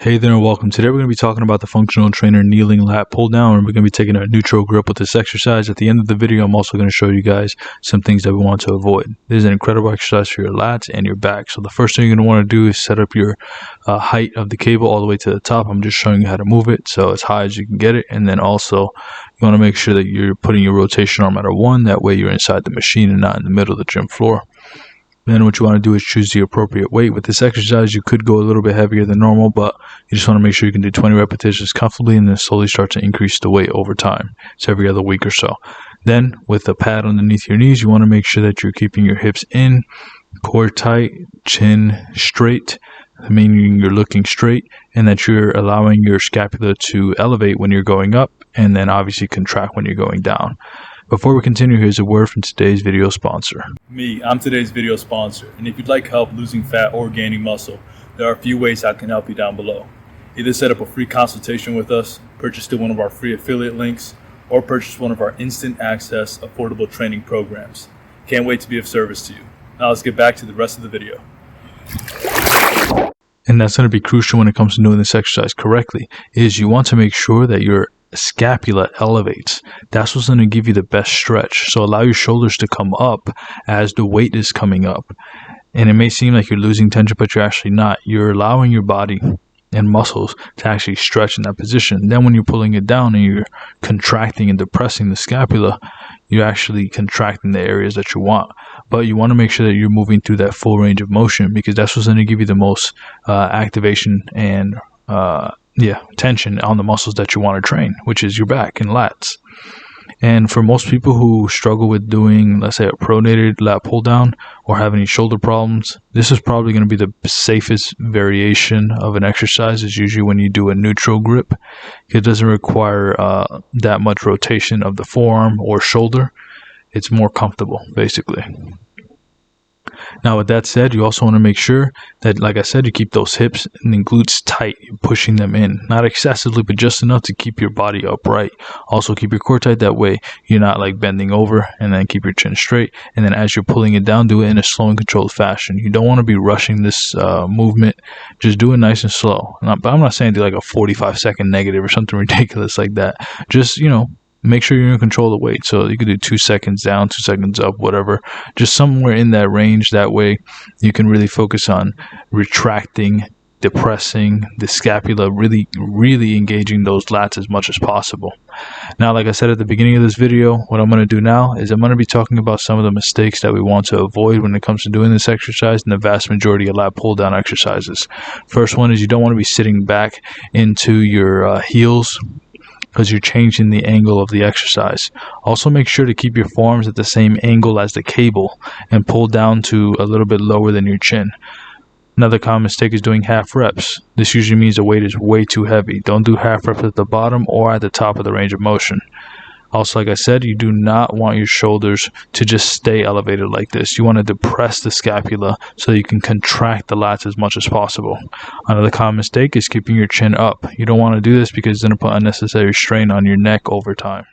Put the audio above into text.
Hey there and welcome. Today we're going to be talking about the functional trainer kneeling lat pull down, and we're going to be taking a neutral grip with this exercise. At the end of the video, I'm also going to show you guys some things that we want to avoid. This is an incredible exercise for your lats and your back. So the first thing you're going to want to do is set up your height of the cable all the way to the top. I'm just showing you how to move it so as high as you can get it, and then also you want to make sure that you're putting your rotation arm at a 1. That way you're inside the machine and not in the middle of the gym floor. Then what you want to do is choose the appropriate weight. With this exercise, you could go a little bit heavier than normal, but you just want to make sure you can do 20 repetitions comfortably and then slowly start to increase the weight over time. It's every other week or so. Then with a pad underneath your knees, you want to make sure that you're keeping your hips in, core tight, chin straight, meaning you're looking straight, and that you're allowing your scapula to elevate when you're going up and then obviously contract when you're going down. Before we continue, here's a word from today's video sponsor. I'm today's video sponsor, and if you'd like help losing fat or gaining muscle, there are a few ways I can help you down below. Either set up a free consultation with us, purchase through one of our free affiliate links, or purchase one of our instant access affordable training programs. Can't wait to be of service to you. Now let's get back to the rest of the video. And that's going to be crucial when it comes to doing this exercise correctly, is you want to make sure that your scapula elevates. That's what's going to give you the best stretch. So allow your shoulders to come up as the weight is coming up. And it may seem like you're losing tension, but you're actually not. You're allowing your body and muscles to actually stretch in that position. Then when you're pulling it down and you're contracting and depressing the scapula, you're actually contracting the areas that you want. But you want to make sure that you're moving through that full range of motion, because that's what's going to give you the most activation and tension on the muscles that you want to train, which is your back and lats. And for most people who struggle with doing, let's say, a pronated lat pull down or have any shoulder problems, this is probably going to be the safest variation of an exercise. Is usually when you do a neutral grip. It doesn't require that much rotation of the forearm or shoulder. It's more comfortable, basically. Now, with that said, you also want to make sure that, like I said, you keep those hips and the glutes tight. You're pushing them in, not excessively, but just enough to keep your body upright. Also, keep your core tight. That way, you're not like bending over, and then keep your chin straight. And then as you're pulling it down, do it in a slow and controlled fashion. You don't want to be rushing this movement. Just do it nice and slow. But I'm not saying do like a 45-second negative or something ridiculous like that. Just, make sure you're in control of the weight. So you could do 2 seconds down, 2 seconds up, whatever. Just somewhere in that range. That way you can really focus on retracting, depressing the scapula, really engaging those lats as much as possible. Now, like I said at the beginning of this video, what I'm going to do now is I'm going to be talking about some of the mistakes that we want to avoid when it comes to doing this exercise and the vast majority of lat pull down exercises. First one is you don't want to be sitting back into your heels, because you're changing the angle of the exercise. Also, make sure to keep your forearms at the same angle as the cable and pull down to a little bit lower than your chin. Another common mistake is doing half reps. This usually means the weight is way too heavy. Don't do half reps at the bottom or at the top of the range of motion. Also, like I said, you do not want your shoulders to just stay elevated like this. You want to depress the scapula so you can contract the lats as much as possible. Another common mistake is keeping your chin up. You don't want to do this because it's going to put unnecessary strain on your neck over time.